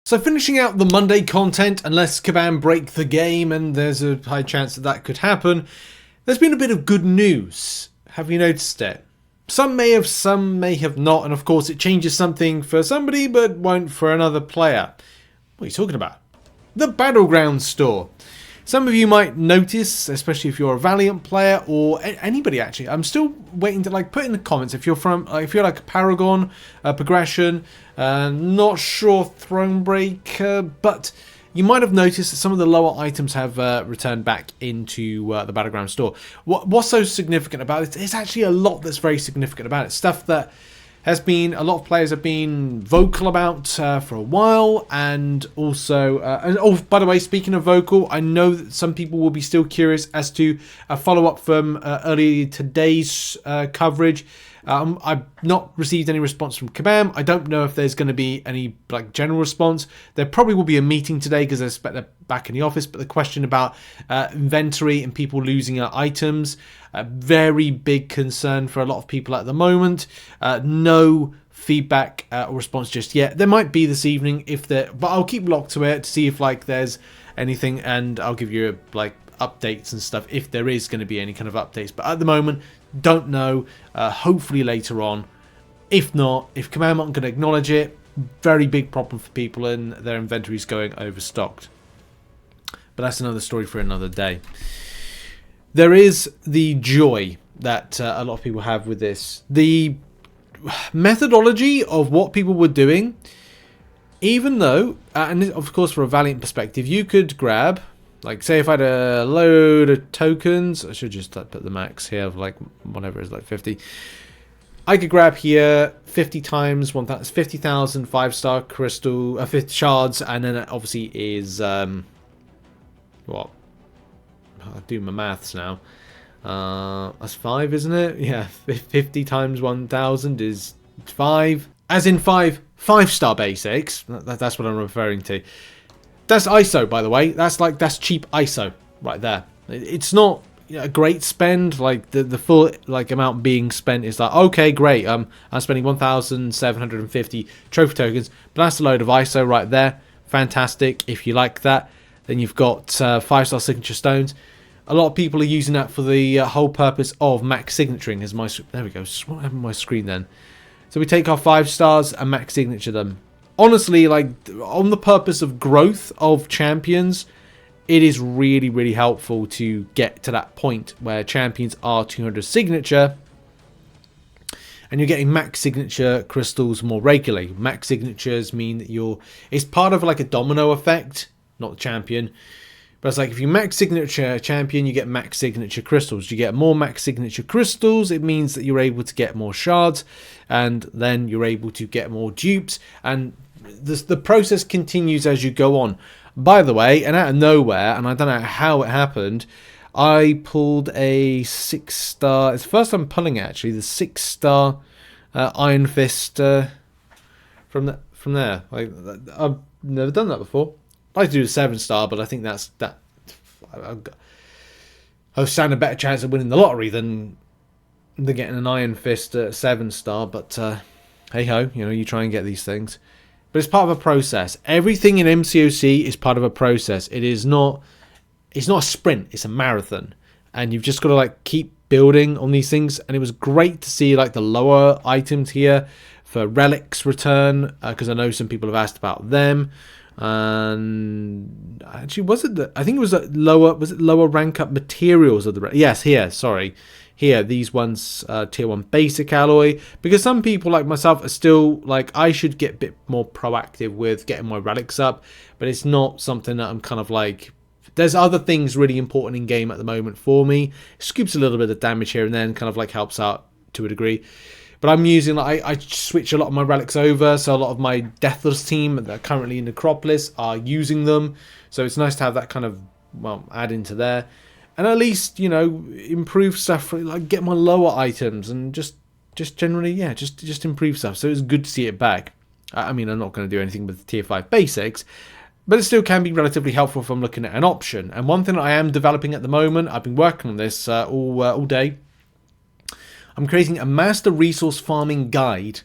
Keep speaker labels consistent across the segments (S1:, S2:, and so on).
S1: So finishing out the Monday content, unless Kabam break the game, and there's a high chance that that could happen, there's been a bit of good news. Have you noticed it? Some may have, some may have not, and of course it changes something for somebody but won't for another player. What are you talking about? The Battleground store. Some of you might notice, especially if you're a Valiant player or anybody actually. I'm still waiting to put in the comments if you're from, if you're like a Paragon, Progression, not sure Thronebreaker, but you might have noticed that some of the lower items have returned back into the Battleground store. What's so significant about it? There's actually a lot that's very significant about it. Stuff that has been, a lot of players have been vocal about for a while, and also, oh, by the way, speaking of vocal, I know that some people will be still curious as to a follow-up from earlier today's coverage. I've not received any response from Kabam. I don't know if there's going to be any general response. There probably will be a meeting today because I expect they're back in the office. But the question about inventory and people losing items, a very big concern for a lot of people at the moment. No feedback or response just yet. There might be this evening if there, but I'll keep locked to it to see if there's anything, and I'll give you updates and stuff if there is going to be any kind of updates. But at the moment, don't know. Hopefully later on. If not, if Kabam aren't going to acknowledge it, very big problem for people and their inventories going overstocked. But that's another story for another day. There is the joy that a lot of people have with this. The methodology of what people were doing, even though, and of course for a Valiant perspective, you could grab, say if I had a load of tokens, I should just put the max here of whatever it is, 50. I could grab here 50 times 1,000, 50,000 5-star crystal, 50 shards, and then it obviously is, what? I do my maths now. That's 5, isn't it? Yeah, 50 times 1,000 is 5. As in 5-star basics. That's what I'm referring to. That's ISO, by the way. That's cheap ISO right there. It's not a great spend. The full amount being spent is okay, great. I'm spending 1,750 trophy tokens, but that's a load of ISO right there. Fantastic. If you like that, then you've got 5-star signature stones. A lot of people are using that for the whole purpose of max signaturing. There we go. What happened to my screen then? So we take our 5 stars and max signature them. Honestly, on the purpose of growth of champions, it is really, really helpful to get to that point where champions are 200 signature and you're getting max signature crystals more regularly. Max signatures mean that it's part of a domino effect, not the champion. But it's if you max signature champion, you get max signature crystals. You get more max signature crystals, it means that you're able to get more shards, and then you're able to get more dupes, and the process continues as you go on. By the way, and out of nowhere, and I don't know how it happened, I pulled a 6-star. It's the first time pulling it, actually, the 6-star Iron Fist from there. I've never done that before. I like to do the 7-star, but I think I stand a better chance of winning the lottery than getting an Iron Fist 7-star. But hey ho, you try and get these things. But it's part of a process. Everything in MCOC is part of a process. It's not a sprint, it's a marathon. And you've just got to keep building on these things. And it was great to see the lower items here for relics return, because I know some people have asked about them. And actually, I think it was lower rank up materials of the, yes, here, these ones, tier 1 basic alloy, because some people like myself are still I should get a bit more proactive with getting my relics up, but it's not something that I'm kind of there's other things really important in game at the moment for me. It scoops a little bit of damage here and then, kind of helps out to a degree. But I'm using, I switch a lot of my relics over, so a lot of my Deathless team that are currently in Necropolis are using them. So it's nice to have that kind of, add into there. And at least, improve stuff, for, get my lower items and just generally, just improve stuff. So it's good to see it back. I mean, I'm not going to do anything with tier 5 basics, but it still can be relatively helpful if I'm looking at an option. And one thing that I am developing at the moment, I've been working on this all day. I'm creating a master resource farming guide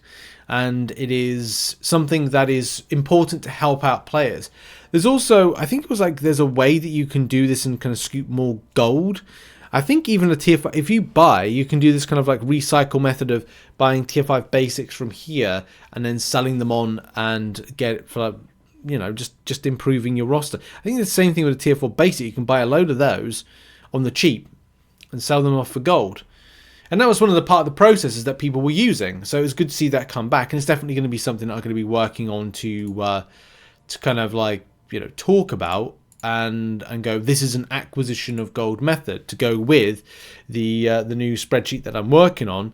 S1: and it is something that is important to help out players. There's also, I think it was like, there's a way that you can do this and kind of scoop more gold. I think even a tier 5, if you buy, you can do this kind of like recycle method of buying tier 5 basics from here and then selling them on and get it for, you know, just improving your roster. I think it's the same thing with a tier 4 basic. You can buy a load of those on the cheap and sell them off for gold. And that was one of the part of the processes that people were using. So it was good to see that come back. And it's definitely going to be something that I'm going to be working on to kind of like, you know, talk about and go, this is an acquisition of gold method to go with the new spreadsheet that I'm working on.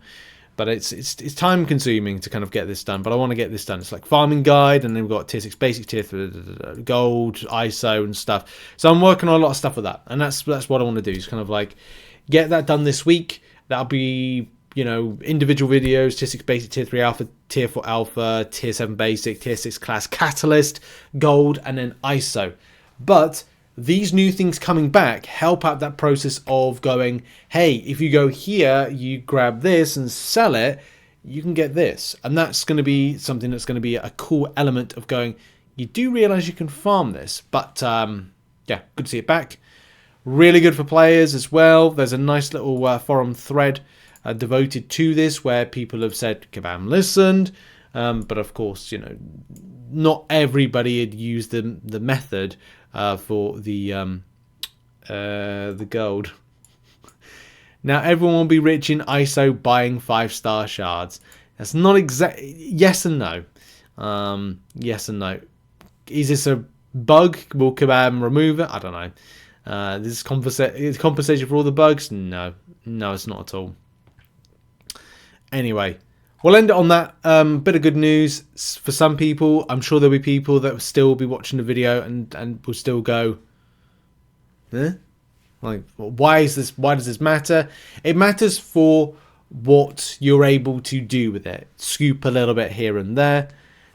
S1: But it's time consuming to kind of get this done. But I want to get this done. It's like farming guide, and then we've got tier 6 basic, tier 3 gold, ISO and stuff. So I'm working on a lot of stuff with that. And that's what I want to do, is kind of like get that done this week. That'll be, you know, individual videos, tier 6 basic, tier 3 alpha, tier 4 alpha, tier 7 basic, tier 6 class, catalyst, gold, and then ISO. But these new things coming back help out that process of going, hey, if you go here, you grab this and sell it, you can get this. And that's going to be something that's going to be a cool element of going, you do realize you can farm this. But yeah, good to see it back. Really good for players as well. There's a nice little forum thread devoted to this where people have said, Kabam listened. But of course, you know, not everybody had used the method for the gold. Now everyone will be rich in ISO buying 5-star shards. That's not exact. Yes and no. Yes and no. Is this a bug? Will Kabam remove it? I don't know. This is compensation for all the bugs? No, it's not at all. Anyway, we'll end it on that. Bit of good news for some people. I'm sure there'll be people that will still be watching the video and will still go, eh? Like, why does this matter? It matters for what you're able to do with it. Scoop a little bit here and there,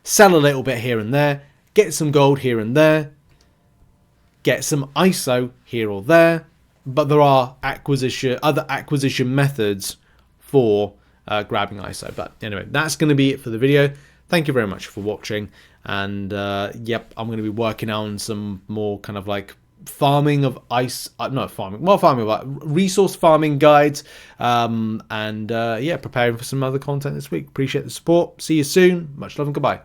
S1: sell a little bit here and there, get some gold here and there, get some ISO here or there. But there are other acquisition methods for grabbing ISO. But anyway, that's going to be it for the video. Thank you very much for watching. And yep, I'm going to be working on some more kind of like farming of resource farming guides, and yeah, preparing for some other content this week. Appreciate the support. See you soon. Much love and goodbye.